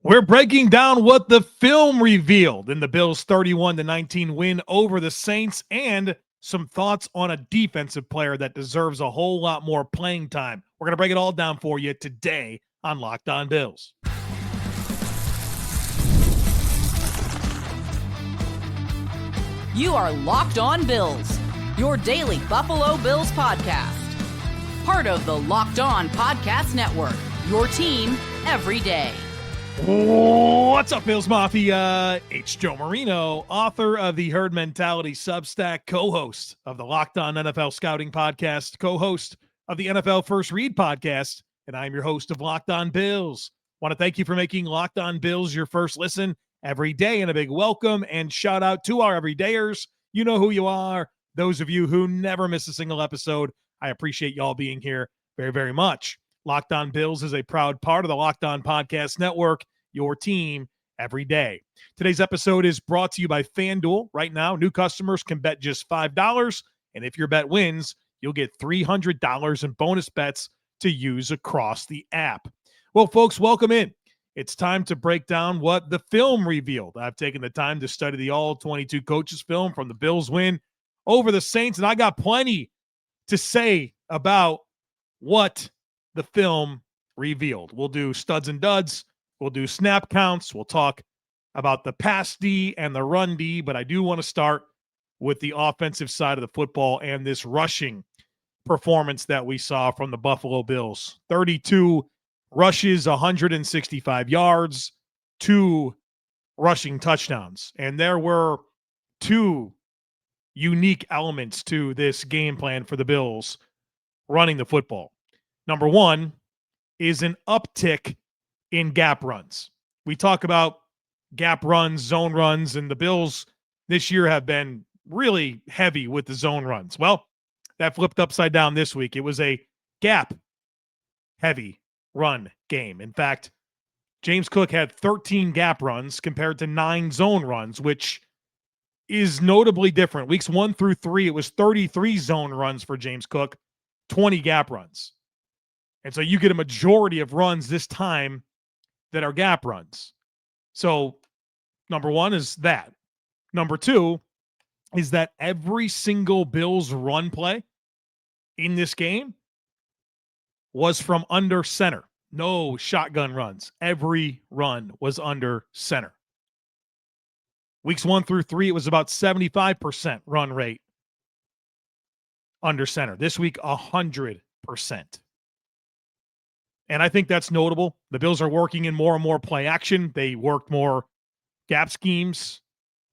We're breaking down what the film revealed in the Bills' 31-19 win over the Saints and some thoughts on a defensive player that deserves a whole lot more playing time. We're going to break it all down for you today on Locked On Bills. You are Locked On Bills, your daily Buffalo Bills podcast. Part of the Locked On Podcast Network, your team every day. What's up, Bills Mafia? It's Joe Marino, author of the Herd Mentality Substack, co-host of the Locked On NFL Scouting Podcast, co-host of the NFL First Read Podcast, and I'm your host of Locked On Bills. Want to thank you for making Locked On Bills your first listen every day, and a big welcome and shout out to our everydayers. You know who you are. Those of you who never miss a single episode, I appreciate y'all being here very, very much. Locked On Bills is a proud part of the Locked On Podcast Network, your team every day. Today's episode is brought to you by FanDuel. Right now, new customers can bet just $5, and if your bet wins, you'll get $300 in bonus bets to use across the app. Well, folks, welcome in. It's time to break down what the film revealed. I've taken the time to study the ALL-22 coaches film from the Bills win over the Saints, and I got plenty to say about what the film revealed. We'll do studs and duds. We'll do snap counts. We'll talk about the pass D and the run D, but I do want to start with the offensive side of the football and this rushing performance that we saw from the Buffalo Bills. 32 rushes, 165 yards, 2 rushing touchdowns. And there were 2 unique elements to this game plan for the Bills running the football. Number one is an uptick in gap runs. We talk about gap runs, zone runs, and the Bills this year have been really heavy with the zone runs. Well, that flipped upside down this week. It was a gap-heavy run game. In fact, James Cook had 13 gap runs compared to 9 zone runs, which is notably different. Weeks 1 through 3, it was 33 zone runs for James Cook, 20 gap runs. And so you get a majority of runs this time that are gap runs. So number one is that. Number two is that every single Bills run play in this game was from under center. No shotgun runs. Every run was under center. Weeks 1 through 3, it was about 75% run rate under center. This week, 100%. And I think that's notable. The Bills are working in more and more play action. They worked more gap schemes.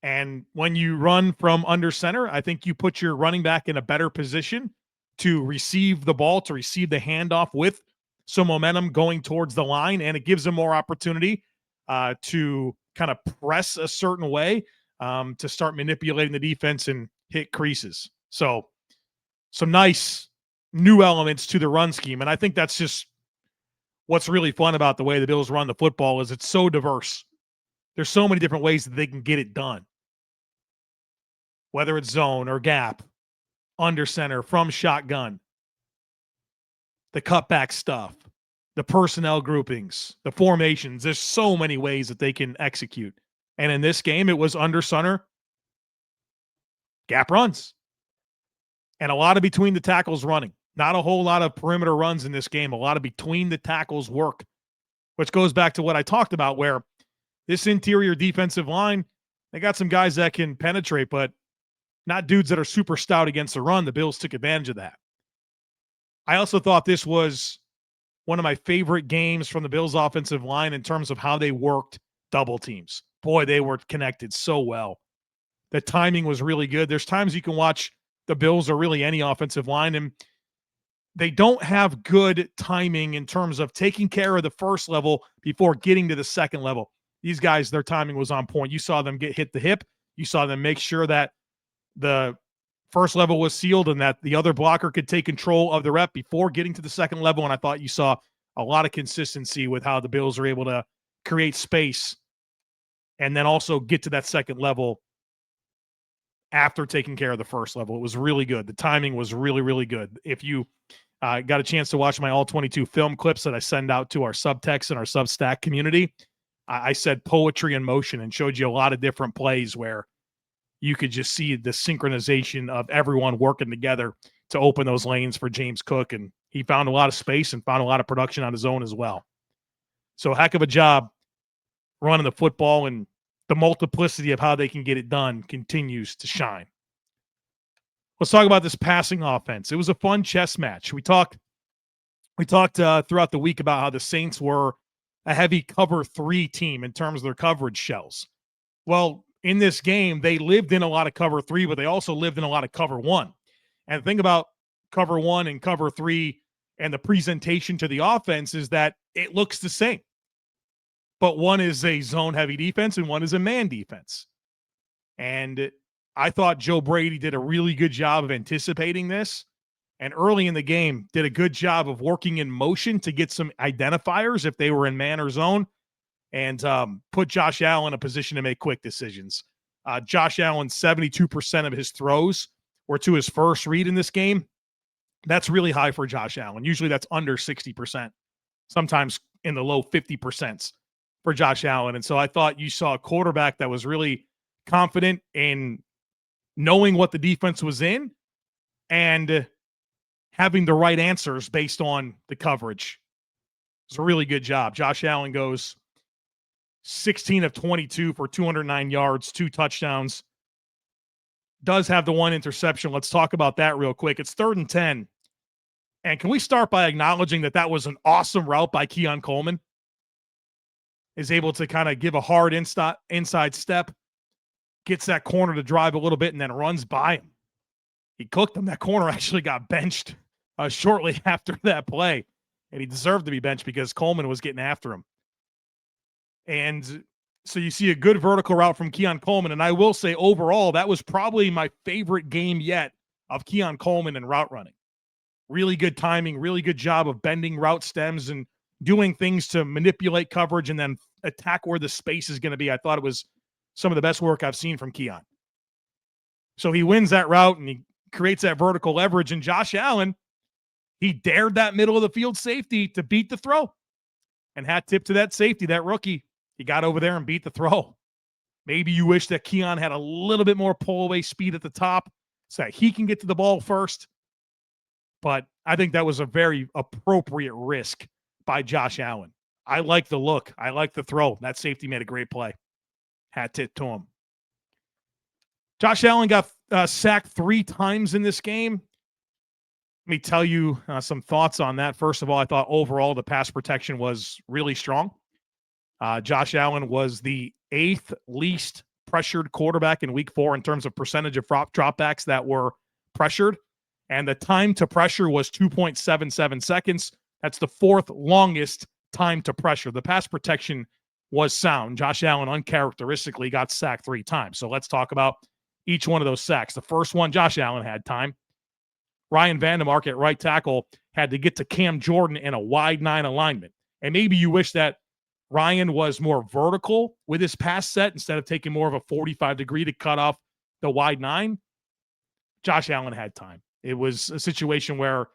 And when you run from under center, I think you put your running back in a better position to receive the ball, to receive the handoff with some momentum going towards the line. And it gives them more opportunity to kind of press a certain way to start manipulating the defense and hit creases. So some nice new elements to the run scheme. And I think that's just what's really fun about the way the Bills run the football is it's so diverse. There's so many different ways that they can get it done. Whether it's zone or gap, under center, from shotgun, the cutback stuff, the personnel groupings, the formations. There's so many ways that they can execute. And in this game, it was under center, gap runs, and a lot of between the tackles running. Not a whole lot of perimeter runs in this game, a lot of between the tackles work, which goes back to what I talked about where this interior defensive line, they got some guys that can penetrate, but not dudes that are super stout against the run. The Bills took advantage of that. I also thought this was one of my favorite games from the Bills offensive line in terms of how they worked double teams. Boy, they were connected so well. The timing was really good. There's times you can watch the Bills or really any offensive line, and they don't have good timing in terms of taking care of the first level before getting to the second level. These guys, their timing was on point. You saw them get hit the hip. You saw them make sure that the first level was sealed and that the other blocker could take control of the rep before getting to the second level. And I thought you saw a lot of consistency with how the Bills are able to create space and then also get to that second level after taking care of the first level. It was really good. The timing was really, really good. If you got a chance to watch my ALL-22 film clips that I send out to our subtext and our Substack community, I said poetry in motion and showed you a lot of different plays where you could just see the synchronization of everyone working together to open those lanes for James Cook. And he found a lot of space and found a lot of production on his own as well. So heck of a job running the football, and the multiplicity of how they can get it done continues to shine. Let's talk about this passing offense. It was a fun chess match. We talked throughout the week about how the Saints were a heavy cover 3 team in terms of their coverage shells. Well, in this game, they lived in a lot of cover 3, but they also lived in a lot of cover 1. And the thing about cover 1 and cover 3 and the presentation to the offense is that it looks the same. But one is a zone-heavy defense and one is a man defense. And I thought Joe Brady did a really good job of anticipating this. And early in the game, did a good job of working in motion to get some identifiers if they were in man or zone, and put Josh Allen in a position to make quick decisions. Josh Allen, 72% of his throws were to his first read in this game. That's really high for Josh Allen. Usually that's under 60%, sometimes in the low 50% for Josh Allen. And so I thought you saw a quarterback that was really confident in knowing what the defense was in and having the right answers based on the coverage. It's a really good job. Josh Allen goes 16 of 22 for 209 yards, 2 touchdowns. Does have the 1 interception. Let's talk about that real quick. It's 3rd and 10. And can we start by acknowledging that was an awesome route by Keon Coleman? Is able to kind of give a hard inside step, gets that corner to drive a little bit, and then runs by him. He cooked him. That corner actually got benched shortly after that play, and he deserved to be benched because Coleman was getting after him. And so you see a good vertical route from Keon Coleman, and I will say overall that was probably my favorite game yet of Keon Coleman and route running. Really good timing, really good job of bending route stems and doing things to manipulate coverage and then attack where the space is going to be. I thought it was some of the best work I've seen from Keon. So he wins that route and he creates that vertical leverage. And Josh Allen, he dared that middle of the field safety to beat the throw. And hat tip to that safety, that rookie. He got over there and beat the throw. Maybe you wish that Keon had a little bit more pull-away speed at the top so that he can get to the ball first. But I think that was a very appropriate risk by Josh Allen. I like the look. I like the throw. That safety made a great play. Hat tip to him. Josh Allen got sacked 3 times in this game. Let me tell you some thoughts on that. First of all, I thought overall the pass protection was really strong. Josh Allen was the 8th least pressured quarterback in week 4 in terms of percentage of dropbacks that were pressured. And the time to pressure was 2.77 seconds. That's the 4th longest time to pressure. The pass protection was sound. Josh Allen uncharacteristically got sacked 3 times. So let's talk about each one of those sacks. The first one, Josh Allen had time. Ryan Vandemark at right tackle had to get to Cam Jordan in a wide 9 alignment. And maybe you wish that Ryan was more vertical with his pass set instead of taking more of a 45 degree to cut off the wide 9. Josh Allen had time. It was a situation where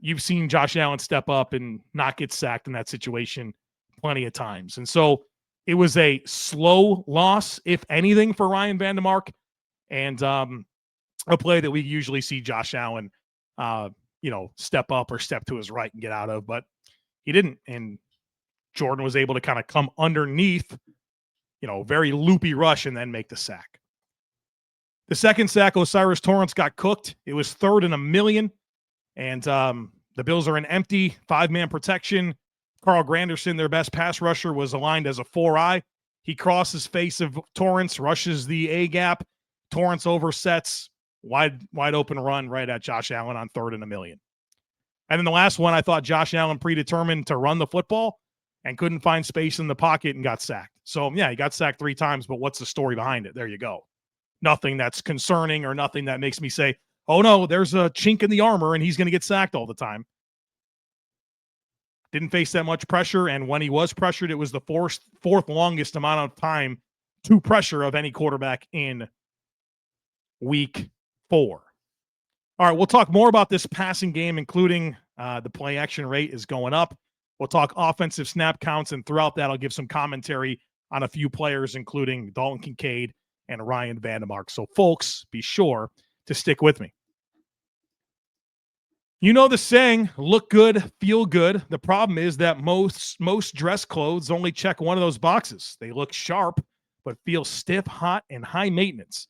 you've seen Josh Allen step up and not get sacked in that situation plenty of times. And so it was a slow loss, if anything, for Ryan Vandemark, and a play that we usually see Josh Allen, step up or step to his right and get out of, but he didn't. And Jordan was able to kind of come underneath, very loopy rush and then make the sack. The second sack, Osiris Torrance got cooked. It was 3rd and 1 million. And the Bills are in empty 5-man protection. Carl Granderson, their best pass rusher, was aligned as a 4-eye. He crosses face of Torrance, rushes the A gap. Torrance oversets, wide open run right at Josh Allen on 3rd and 1 million. And then the last one, I thought Josh Allen predetermined to run the football and couldn't find space in the pocket and got sacked. So, yeah, he got sacked 3 times, but what's the story behind it? There you go. Nothing that's concerning or nothing that makes me say, oh, no, there's a chink in the armor and he's going to get sacked all the time. Didn't face that much pressure, and when he was pressured, it was the 4th longest amount of time to pressure of any quarterback in week 4. All right, we'll talk more about this passing game, including the play action rate is going up. We'll talk offensive snap counts, and throughout that, I'll give some commentary on a few players, including Dalton Kincaid and Ryan Vandemark. So, folks, be sure to stick with me. You know the saying, look good, feel good. The problem is that most dress clothes only check one of those boxes. They look sharp, but feel stiff, hot, and high maintenance.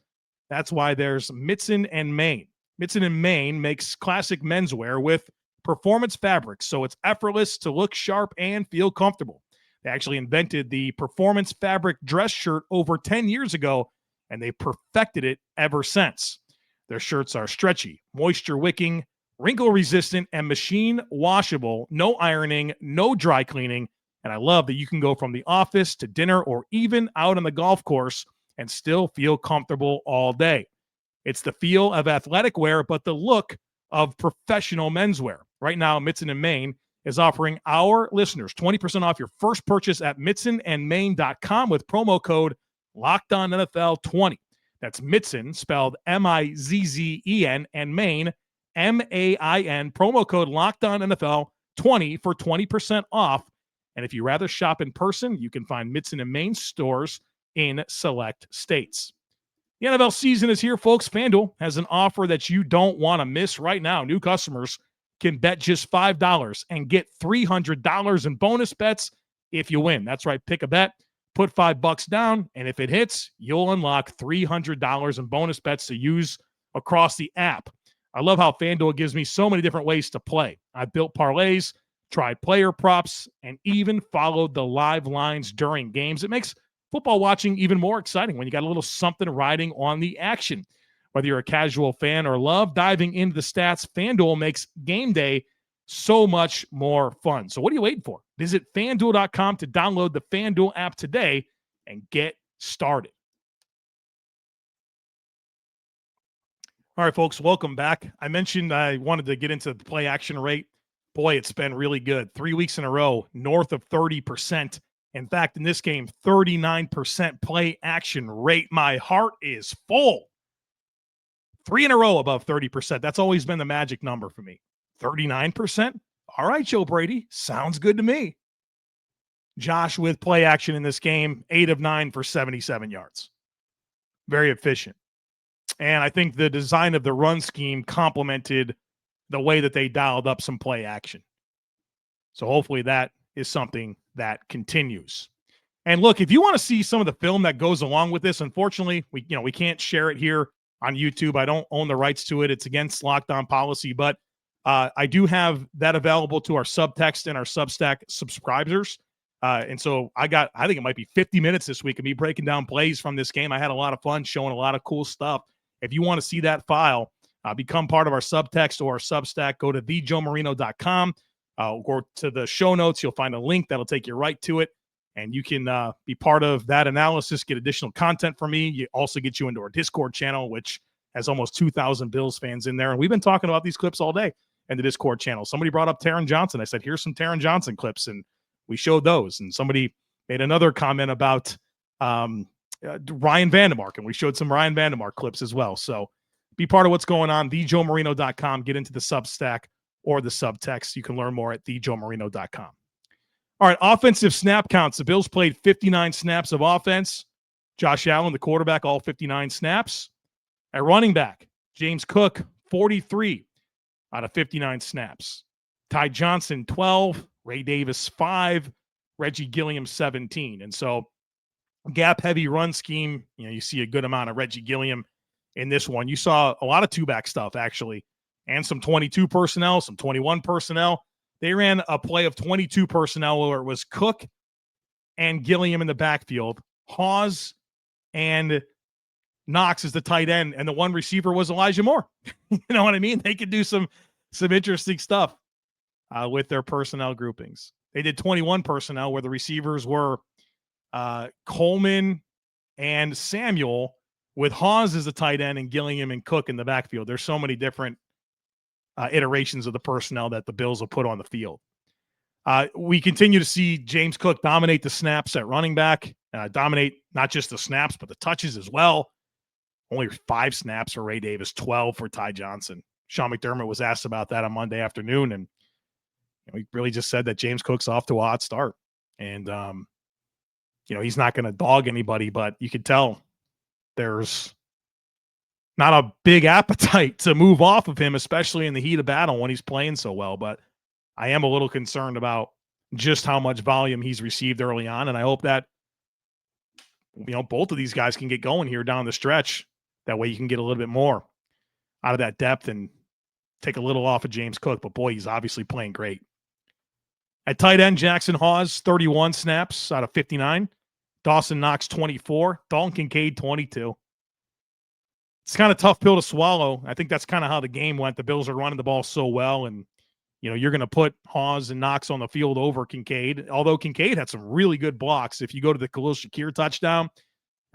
That's why there's Mitson and Main. Mitson and Main makes classic menswear with performance fabrics, so it's effortless to look sharp and feel comfortable. They actually invented the performance fabric dress shirt over 10 years ago, and they perfected it ever since. Their shirts are stretchy, moisture wicking, wrinkle resistant, and machine washable. No ironing, no dry cleaning. And I love that you can go from the office to dinner or even out on the golf course and still feel comfortable all day. It's the feel of athletic wear, but the look of professional menswear. Right now, Mitson and Main is offering our listeners 20% off your first purchase at mitsonandmain.com with promo code LOCKEDONNFL20. That's Mitson, spelled M-I-Z-Z-E-N, and Main, M-A-I-N, promo code LOCKEDONNFL20 for 20% off. And if you rather shop in person, you can find Mitson and Main stores in select states. The NFL season is here, folks. FanDuel has an offer that you don't want to miss right now. New customers can bet just $5 and get $300 in bonus bets if you win. That's right. Pick a bet, put $5 down, and if it hits, you'll unlock $300 in bonus bets to use across the app. I love how FanDuel gives me so many different ways to play. I've built parlays, tried player props, and even followed the live lines during games. It makes football watching even more exciting when you got a little something riding on the action. Whether you're a casual fan or love diving into the stats, FanDuel makes game day so much more fun. So what are you waiting for? Visit FanDuel.com to download the FanDuel app today and get started. All right, folks, welcome back. I mentioned I wanted to get into the play action rate. Boy, it's been really good. 3 weeks in a row, north of 30%. In fact, in this game, 39% play action rate. My heart is full. 3 in a row above 30%. That's always been the magic number for me. 39%? All right, Joe Brady. Sounds good to me. Josh with play action in this game, 8 of 9 for 77 yards. Very efficient. And I think the design of the run scheme complemented the way that they dialed up some play action. So hopefully that is something that continues. And look, if you want to see some of the film that goes along with this, unfortunately, we can't share it here on YouTube. I don't own the rights to it. It's against Locked On policy, but I do have that available to our subtext and our Substack subscribers. And so I think it might be 50 minutes this week of me breaking down plays from this game. I had a lot of fun showing a lot of cool stuff. If you want to see that file, become part of our subtext or our Substack, go to thejoemarino.com. Go to the show notes. You'll find a link that'll take you right to it. And you can be part of that analysis, get additional content from me. You also get you into our Discord channel, which has almost 2,000 Bills fans in there. And we've been talking about these clips all day in the Discord channel. Somebody brought up Taron Johnson. I said, here's some Taron Johnson clips. And we showed those. And somebody made another comment about Ryan Vandemark. And we showed some Ryan Vandemark clips as well. So be part of what's going on. thejoemarino.com. Get into the Substack or the subtext. You can learn more at thejoemarino.com. All right, offensive snap counts. The Bills played 59 snaps of offense. Josh Allen, the quarterback, all 59 snaps. At running back, James Cook, 43 out of 59 snaps. Ty Johnson, 12. Ray Davis, 5. Reggie Gilliam, 17. And so gap-heavy run scheme, you see a good amount of Reggie Gilliam in this one. You saw a lot of two-back stuff, actually, and some 22 personnel, some 21 personnel. They ran a play of 22 personnel where it was Cook and Gilliam in the backfield, Hawes and Knox is the tight end, and the one receiver was Elijah Moore. You know what I mean? They could do some interesting stuff with their personnel groupings. They did 21 personnel where the receivers were Coleman and Samuel, with Hawes as the tight end and Gilliam and Cook in the backfield. There's so many different iterations of the personnel that the Bills will put on the field. We continue to see James Cook dominate the snaps at running back, dominate not just the snaps, but the touches as well. Only 5 snaps for Ray Davis, 12 for Ty Johnson. Sean McDermott was asked about that on Monday afternoon, and he really just said that James Cook's off to a hot start. And, he's not going to dog anybody, but you could tell there's not a big appetite to move off of him, especially in the heat of battle when he's playing so well. But I am a little concerned about just how much volume he's received early on. And I hope that, both of these guys can get going here down the stretch. That way you can get a little bit more out of that depth and take a little off of James Cook. But boy, he's obviously playing great. At tight end, Jackson Hawes, 31 snaps out of 59. Dawson Knox, 24. Dalton Kincaid, 22. It's kind of tough pill to swallow. I think that's kind of how the game went. The Bills are running the ball so well, and you're going to put Hawes and Knox on the field over Kincaid, although Kincaid had some really good blocks. If you go to the Khalil Shakir touchdown,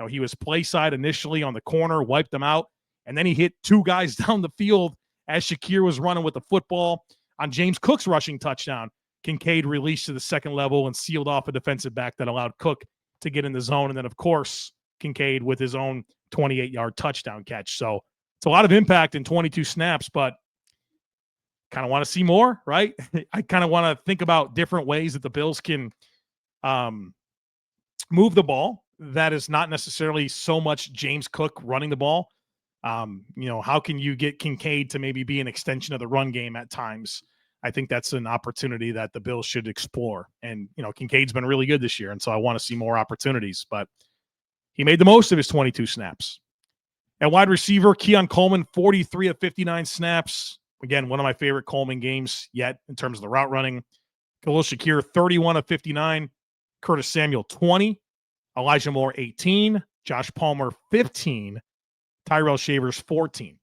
he was play side initially on the corner, wiped them out, and then he hit two guys down the field as Shakir was running with the football on James Cook's rushing touchdown. Kincaid released to the second level and sealed off a defensive back that allowed Cook to get in the zone. And then, of course, Kincaid with his own 28-yard touchdown catch. So it's a lot of impact in 22 snaps, but kind of want to see more, right? I kind of want to think about different ways that the Bills can move the ball. That is not necessarily so much James Cook running the ball. How can you get Kincaid to maybe be an extension of the run game at times? I think that's an opportunity that the Bills should explore. And, Kincaid's been really good this year, and so I want to see more opportunities. But he made the most of his 22 snaps. At wide receiver, Keon Coleman, 43 of 59 snaps. Again, one of my favorite Coleman games yet in terms of the route running. Khalil Shakir, 31 of 59. Curtis Samuel, 20. Elijah Moore, 18. Josh Palmer, 15. Tyrell Shavers, 14.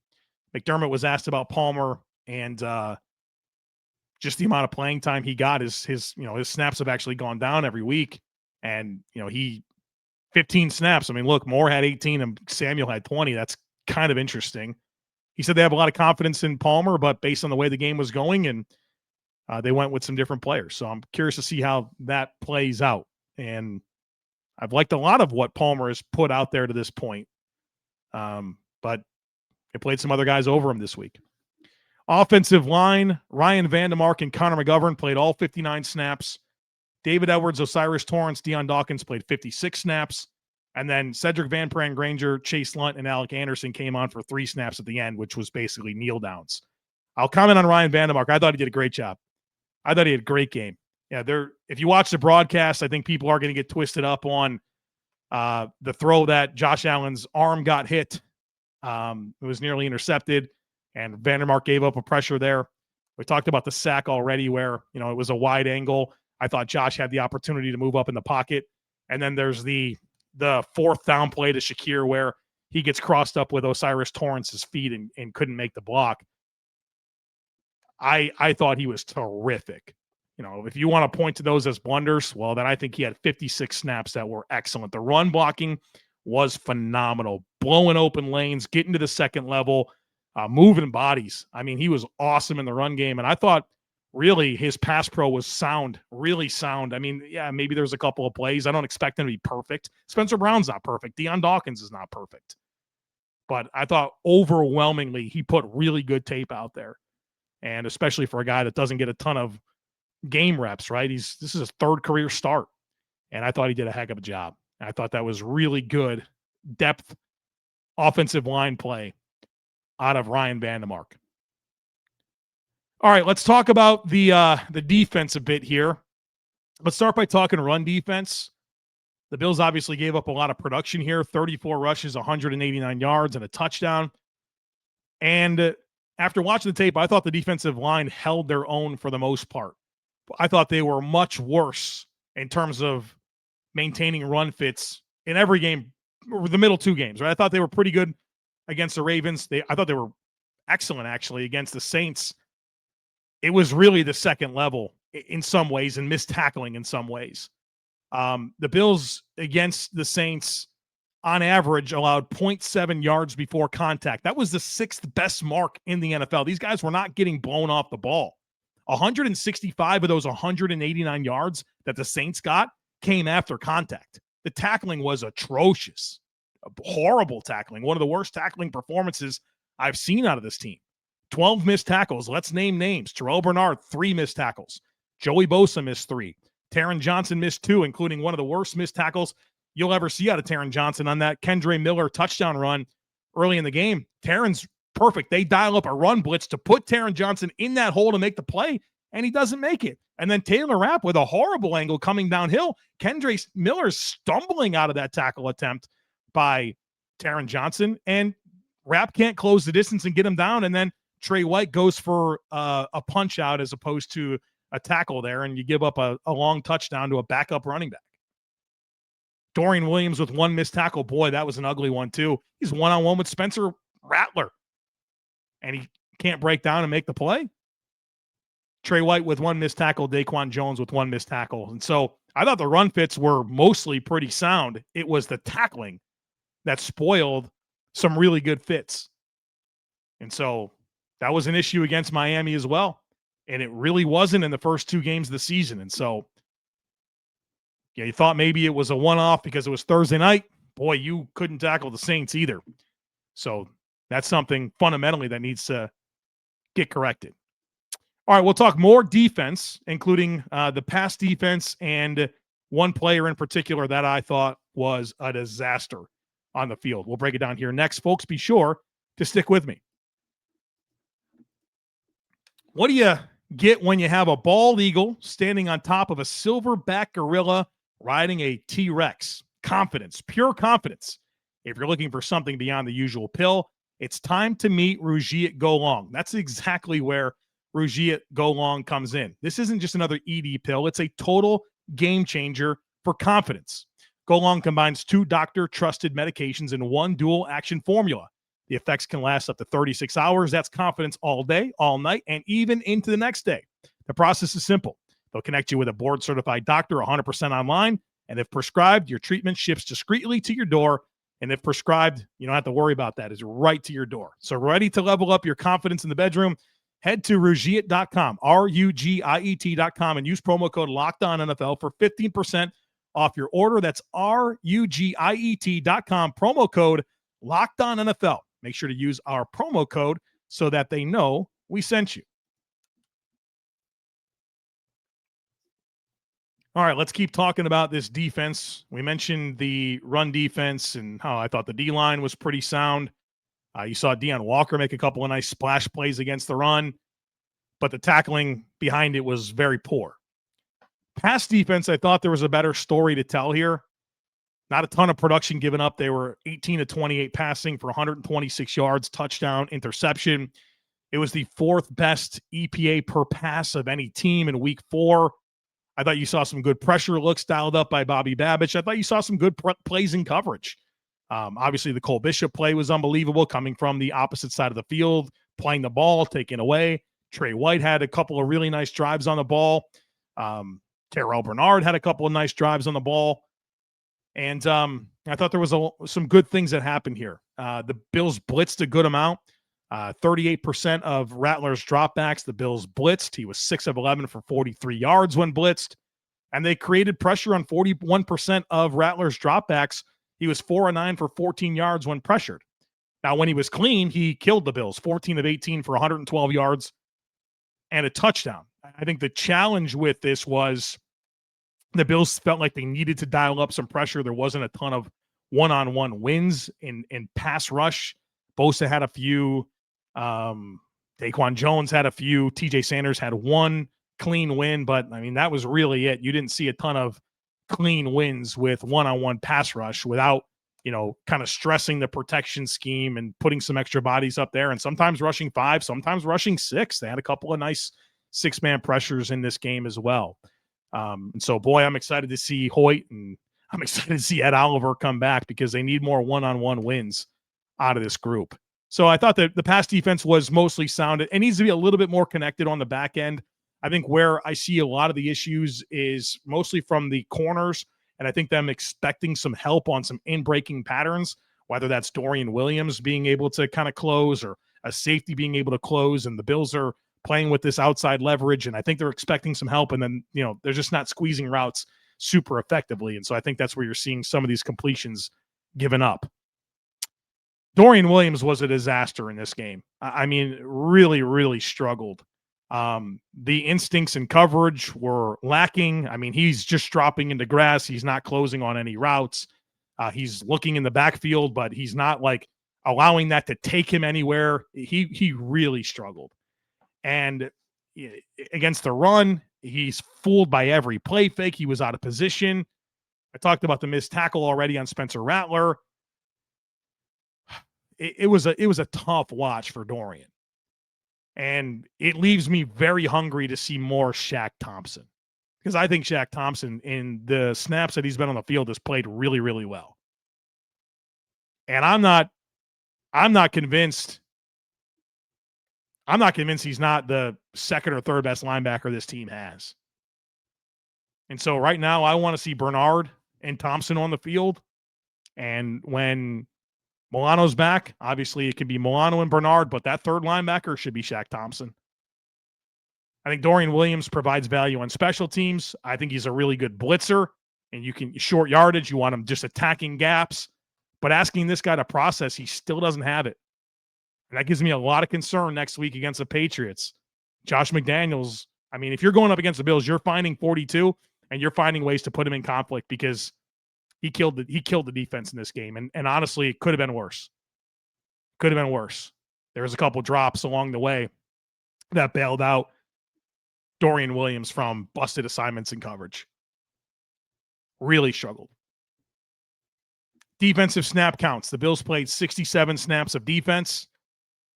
McDermott was asked about Palmer and just the amount of playing time he got. His snaps have actually gone down every week. And, he 15 snaps. I mean, look, Moore had 18 and Samuel had 20. That's kind of interesting. He said they have a lot of confidence in Palmer, but based on the way the game was going, and they went with some different players. So I'm curious to see how that plays out. And I've liked a lot of what Palmer has put out there to this point. But they played some other guys over him this week. Offensive line, Ryan Vandemark and Connor McGovern played all 59 snaps. David Edwards, Osiris Torrance, Deion Dawkins played 56 snaps. And then Cedric Van Pran Granger, Chase Lunt, and Alec Anderson came on for 3 snaps at the end, which was basically kneel downs. I'll comment on Ryan Vandemark. I thought he did a great job. I thought he had a great game. Yeah, if you watch the broadcast, I think people are going to get twisted up on the throw that Josh Allen's arm got hit. It was nearly intercepted, and Vandermark gave up a pressure there. We talked about the sack already where, it was a wide angle. I thought Josh had the opportunity to move up in the pocket. And then there's the fourth down play to Shakir where he gets crossed up with Osiris Torrance's feet and couldn't make the block. I thought he was terrific. If you want to point to those as blunders, well, then I think he had 56 snaps that were excellent. The run blocking was phenomenal. Blowing open lanes, getting to the second level, moving bodies. I mean, he was awesome in the run game. And I thought really his pass pro was sound, really sound. I mean, yeah, maybe there's a couple of plays. I don't expect him to be perfect. Spencer Brown's not perfect. Deion Dawkins is not perfect. But I thought overwhelmingly he put really good tape out there. And especially for a guy that doesn't get a ton of game reps, right? This is his third career start. And I thought he did a heck of a job. And I thought that was really good depth offensive line play out of Ryan Vandemark. All right, let's talk about the defense a bit here. Let's start by talking run defense. The Bills obviously gave up a lot of production here, 34 rushes, 189 yards, and a touchdown. And after watching the tape, I thought the defensive line held their own for the most part. I thought they were much worse in terms of maintaining run fits in every game, the middle 2 games, right? I thought they were pretty good against the Ravens. I thought they were excellent, actually, against the Saints. It was really the second level in some ways and missed tackling in some ways. The Bills against the Saints, on average, allowed 0.7 yards before contact. That was the 6th best mark in the NFL. These guys were not getting blown off the ball. 165 of those 189 yards that the Saints got came after contact. The tackling was atrocious. Horrible tackling. One of the worst tackling performances I've seen out of this team. 12 missed tackles. Let's name names. Terrell Bernard, 3 missed tackles. Joey Bosa missed 3. Taron Johnson missed 2, including one of the worst missed tackles you'll ever see out of Taron Johnson on that Kendre Miller touchdown run early in the game. Taron's perfect. They dial up a run blitz to put Taron Johnson in that hole to make the play, and he doesn't make it. And then Taylor Rapp with a horrible angle coming downhill. Kendre Miller's stumbling out of that tackle attempt by Taron Johnson, and Rapp can't close the distance and get him down. And then Trey White goes for a punch out as opposed to a tackle there, and you give up a long touchdown to a backup running back. Dorian Williams with 1 missed tackle. Boy, that was an ugly one too. He's one-on-one with Spencer Rattler, and he can't break down and make the play. Trey White with 1 missed tackle. Daquan Jones with 1 missed tackle. And so I thought the run fits were mostly pretty sound. It was the tackling that spoiled some really good fits. And so that was an issue against Miami as well. And it really wasn't in the first 2 games of the season. And so, yeah, you thought maybe it was a one-off because it was Thursday night. Boy, you couldn't tackle the Saints either. So that's something fundamentally that needs to get corrected. All right, we'll talk more defense, including the pass defense and one player in particular that I thought was a disaster on the field. We'll break it down here next, folks. Be sure to stick with me. What do you get when you have a bald eagle standing on top of a silverback gorilla riding a T-Rex? Confidence, pure confidence. If you're looking for something beyond the usual pill, it's time to meet Rugiet Go Long. That's exactly where Rugiet Go Long comes in. This isn't just another ED pill. It's a total game changer for confidence. Go Long combines 2 doctor-trusted medications in 1 dual-action formula. The effects can last up to 36 hours. That's confidence all day, all night, and even into the next day. The process is simple. They'll connect you with a board-certified doctor 100% online, and if prescribed, your treatment ships discreetly to your door. And if prescribed, you don't have to worry about that. It's right to your door. So ready to level up your confidence in the bedroom? Head to Rugiet.com, Rugiet.com, and use promo code LOCKEDONNFL for 15% off your order. That's Rugiet.com, promo code LOCKEDONNFL. Make sure to use our promo code so that they know we sent you. All right, let's keep talking about this defense. We mentioned the run defense and how I thought the D-line was pretty sound. You saw Deion Walker make a couple of nice splash plays against the run, but the tackling behind it was very poor. Pass defense, I thought there was a better story to tell here. Not a ton of production given up. They were 18 to 28 passing for 126 yards, touchdown, interception. It was the 4th best EPA per pass of any team in week 4. I thought you saw some good pressure looks dialed up by Bobby Babich. I thought you saw some good plays in coverage. Obviously, the Cole Bishop play was unbelievable, coming from the opposite side of the field, playing the ball, taking away. Trey White had a couple of really nice drives on the ball. Terrell Bernard had a couple of nice drives on the ball. And I thought there was some good things that happened here. The Bills blitzed a good amount. 38% of Rattler's dropbacks, the Bills blitzed. He was 6 of 11 for 43 yards when blitzed. And they created pressure on 41% of Rattler's dropbacks. He was 4 of 9 for 14 yards when pressured. Now, when he was clean, he killed the Bills, 14 of 18 for 112 yards and a touchdown. I think the challenge with this was the Bills felt like they needed to dial up some pressure. There wasn't a ton of one-on-one wins in pass rush. Bosa had a few. Daquan Jones had a few. TJ Sanders had 1 clean win, but I mean, that was really it. You didn't see a ton of clean wins with one-on-one pass rush without, kind of stressing the protection scheme and putting some extra bodies up there, and sometimes rushing 5, sometimes rushing 6. They had a couple of nice 6-man pressures in this game as well. And so, boy, I'm excited to see Hoyt, and I'm excited to see Ed Oliver come back because they need more one-on-one wins out of this group. So I thought that the pass defense was mostly sound. It needs to be a little bit more connected on the back end. I think where I see a lot of the issues is mostly from the corners, and I think them expecting some help on some in-breaking patterns, whether that's Dorian Williams being able to kind of close or a safety being able to close, and the Bills are playing with this outside leverage, and I think they're expecting some help, and then, they're just not squeezing routes super effectively, and so I think that's where you're seeing some of these completions given up. Dorian Williams was a disaster in this game. I mean, really, really struggled The instincts in coverage were lacking. I mean, he's just dropping into grass. He's not closing on any routes. He's looking in the backfield, but he's not like allowing that to take him anywhere. He really struggled. And against the run, he's fooled by every play fake. He was out of position. I talked about the missed tackle already on Spencer Rattler. It was a tough watch for Dorian. And it leaves me very hungry to see more Shaq Thompson, because I think Shaq Thompson, in the snaps that he's been on the field, has played really, really well. And I'm not convinced. I'm not convinced he's not the second or third best linebacker this team has. And so right now I want to see Bernard and Thompson on the field. And when Milano's back, obviously it can be Milano and Bernard, but that third linebacker should be Shaq Thompson. I think Dorian Williams provides value on special teams. I think he's a really good blitzer, and you can short yardage. You want him just attacking gaps, but asking this guy to process, he still doesn't have it. And that gives me a lot of concern next week against the Patriots. Josh McDaniels, I mean, if you're going up against the Bills, you're finding 42 and you're finding ways to put him in conflict, because he killed the defense in this game. And honestly, it could have been worse. Could have been worse. There was a couple drops along the way that bailed out Dorian Williams from busted assignments and coverage. Really struggled. Defensive snap counts. The Bills played 67 snaps of defense.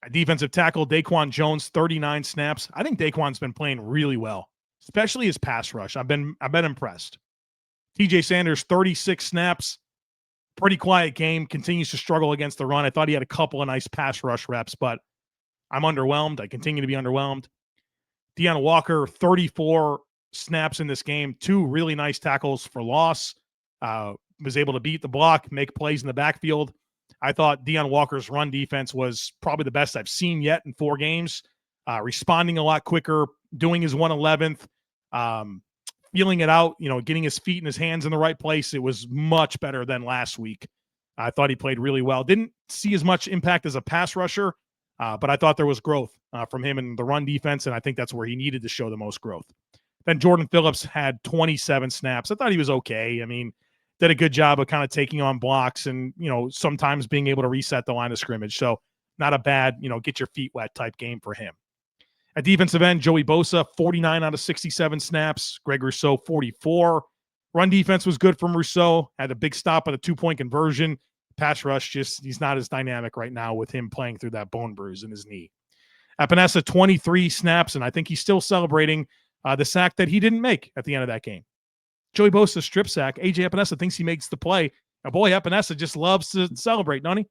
A defensive tackle, Daquan Jones, 39 snaps. I think Daquan's been playing really well, especially his pass rush. I've been impressed. TJ Sanders, 36 snaps. Pretty quiet game. Continues to struggle against the run. I thought he had a couple of nice pass rush reps, but I'm underwhelmed. I continue to be underwhelmed. Deon Walker, 34 snaps in this game. 2 really nice tackles for loss. Was able to beat the block, make plays in the backfield. I thought Deon Walker's run defense was probably the best I've seen yet in 4 games. Responding a lot quicker, doing his 111th, feeling it out, getting his feet and his hands in the right place. It was much better than last week. I thought he played really well. Didn't see as much impact as a pass rusher, but I thought there was growth from him in the run defense, and I think that's where he needed to show the most growth. Then Jordan Phillips had 27 snaps. I thought he was okay. I mean, did a good job of kind of taking on blocks and, sometimes being able to reset the line of scrimmage. So not a bad, get your feet wet type game for him. At defensive end, Joey Bosa, 49 out of 67 snaps. Greg Rousseau, 44. Run defense was good from Rousseau. Had a big stop at a 2-point conversion. Pass rush, he's not as dynamic right now with him playing through that bone bruise in his knee. Epinesa, 23 snaps, and I think he's still celebrating the sack that he didn't make at the end of that game. Joey Bosa strip sack. AJ Epinesa thinks he makes the play. Now, boy, Epinesa just loves to celebrate, doesn't he?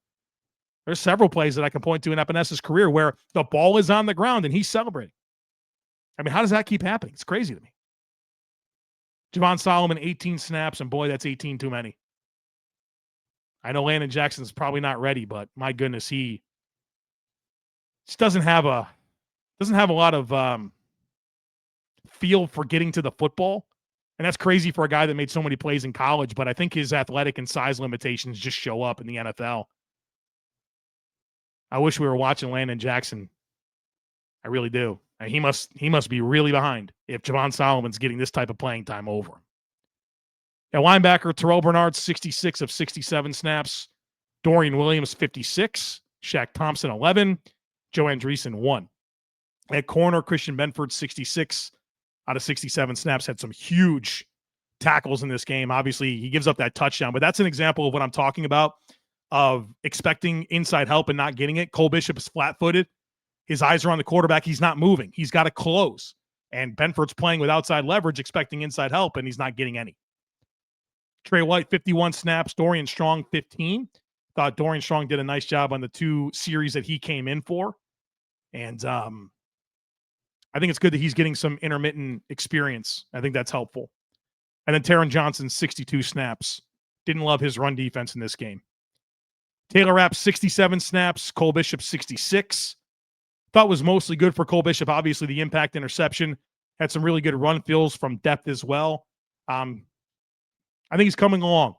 There's several plays that I can point to in Epinesa's career where the ball is on the ground and he's celebrating. I mean, how does that keep happening? It's crazy to me. Javon Solomon, 18 snaps, and boy, that's 18 too many. I know Landon Jackson's probably not ready, but my goodness, he just doesn't have a lot of feel for getting to the football. And that's crazy for a guy that made so many plays in college, but I think his athletic and size limitations just show up in the NFL. I wish we were watching Landon Jackson. I really do. And he must be really behind if Javon Solomon's getting this type of playing time over him. At linebacker, Terrell Bernard, 66 of 67 snaps. Dorian Williams, 56. Shaq Thompson, 11. Joe Andreessen, 1. At corner, Christian Benford, 66 out of 67 snaps. Had some huge tackles in this game. Obviously, he gives up that touchdown, but that's an example of what I'm talking about, of expecting inside help and not getting it. Cole Bishop is flat-footed. His eyes are on the quarterback. He's not moving. He's got to close. And Benford's playing with outside leverage, expecting inside help, and he's not getting any. Trey White, 51 snaps. Dorian Strong, 15. Thought Dorian Strong did a nice job on the 2 series that he came in for. And I think it's good that he's getting some intermittent experience. I think that's helpful. And then Taron Johnson, 62 snaps. Didn't love his run defense in this game. Taylor Rapp, 67 snaps. Cole Bishop, 66. Thought was mostly good for Cole Bishop. Obviously, the impact interception. Had some really good run fills from depth as well. I think he's coming along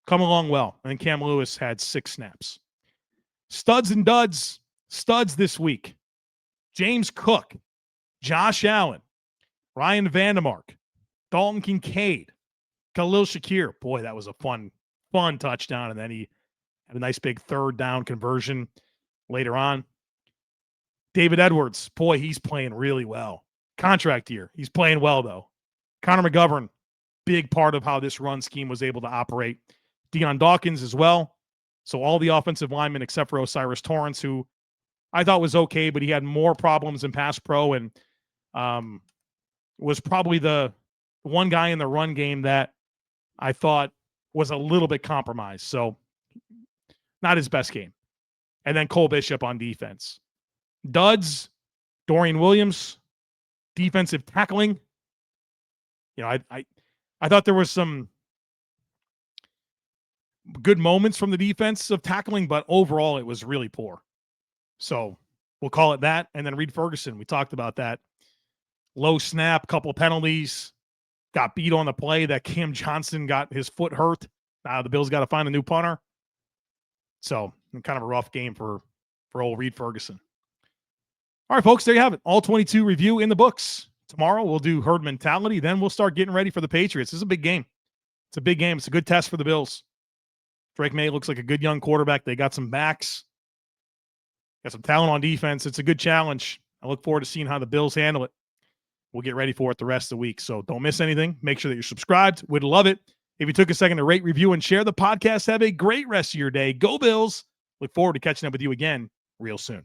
well. I think Cam Lewis had 6 snaps. Studs and duds. Studs this week. James Cook, Josh Allen, Ryan Vandermark, Dalton Kincaid, Khalil Shakir. Boy, that was a fun touchdown. And then he had a nice big third down conversion later on. David Edwards, boy, he's playing really well. Contract year. He's playing well, though. Connor McGovern, big part of how this run scheme was able to operate. Deion Dawkins as well. So all the offensive linemen except for Osiris Torrance, who I thought was okay, but he had more problems in pass pro and was probably the one guy in the run game that I thought was a little bit compromised. So not his best game. And then Cole Bishop on defense. Duds, Dorian Williams, defensive tackling. You know, I thought there was some good moments from the defensive tackling, but overall it was really poor. So we'll call it that. And then Reed Ferguson, we talked about that. Low snap, couple penalties, got beat on the play that Cam Johnson got his foot hurt. The Bills got to find a new punter. So kind of a rough game for old Reed Ferguson. All right, folks, there you have it. All 22 review in the books. Tomorrow we'll do herd mentality. Then we'll start getting ready for the Patriots. This is a big game. It's a big game. It's a good test for the Bills. Drake May looks like a good young quarterback. They got some backs. Got some talent on defense. It's a good challenge. I look forward to seeing how the Bills handle it. We'll get ready for it the rest of the week. So don't miss anything. Make sure that you're subscribed. Would love it if you took a second to rate, review, and share the podcast. Have a great rest of your day. Go Bills. Look forward to catching up with you again real soon.